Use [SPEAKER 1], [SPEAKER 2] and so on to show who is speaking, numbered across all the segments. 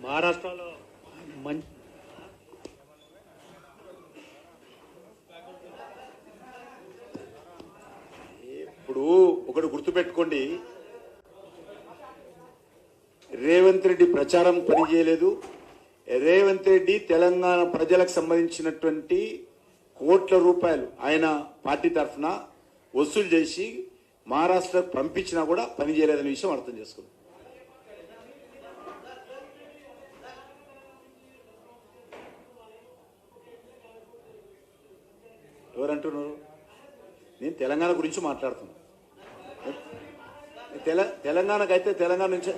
[SPEAKER 1] మహారాష్ట్రలో
[SPEAKER 2] ఇప్పుడు ఒకటి గుర్తుపెట్టుకోండి, రేవంత్ రెడ్డి ప్రచారం పనిచేయలేదు. రేవంత్ రెడ్డి తెలంగాణ ప్రజలకు సంబంధించినటువంటి కోట్ల రూపాయలు ఆయన పార్టీ తరఫున వసూలు చేసి మహారాష్ట్రకు పంపించినా కూడా పనిచేయలేదనే విషయం అర్థం చేసుకున్నాం. ఎవరంటున్నారు? నేను తెలంగాణ గురించి మాట్లాడుతున్నాను. తెలంగాణకైతే తెలంగాణ నుంచి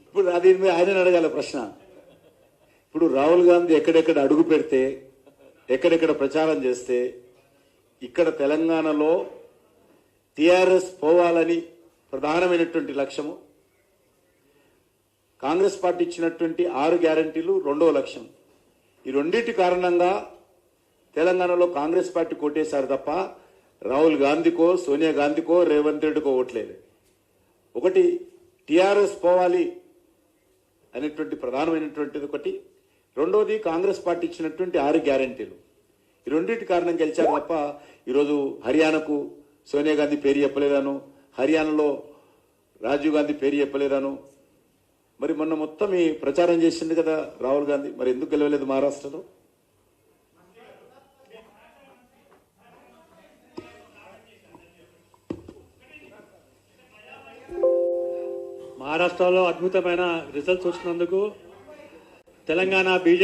[SPEAKER 2] ఇప్పుడు అది ఆయన అడగాల ప్రశ్న. ఇప్పుడు రాహుల్ గాంధీ ఎక్కడెక్కడ అడుగు పెడితే, ఎక్కడెక్కడ ప్రచారం చేస్తే, ఇక్కడ తెలంగాణలో టిఆర్ఎస్ పోవాలని ప్రధానమైనటువంటి లక్ష్యము, కాంగ్రెస్ పార్టీ ఇచ్చినటువంటి 6 గ్యారంటీలు రెండవ లక్ష్యం. ఈ రెండింటి కారణంగా తెలంగాణలో కాంగ్రెస్ పార్టీ కొట్టేశారు తప్ప రాహుల్ గాంధీకో, సోనియా గాంధీకో, రేవంత్ రెడ్డికో ఓట్లేదు. ఒకటి టిఆర్ఎస్ పోవాలి అనేటువంటి ప్రధానమైనటువంటిది ఒకటి. రెండోది కాంగ్రెస్ పార్టీ ఇచ్చినటువంటి 6 గ్యారంటీలు. ఈ రెండింటి కారణం గెలిచారు తప్ప ఈరోజు హర్యానాకు సోనియా గాంధీ పేరు చెప్పలేదాను, హర్యానాలో రాజీవ్ గాంధీ పేరు చెప్పలేదాను. మరి మొన్న మొత్తం ఈ ప్రచారం చేసింది కదా రాహుల్ గాంధీ, మరి ఎందుకు గెలవలేదు మహారాష్ట్రలో?
[SPEAKER 1] మహారాష్ట్రలో అద్భుతమైన రిజల్ట్స్ వచ్చినందుకు తెలంగాణ బీజేపీ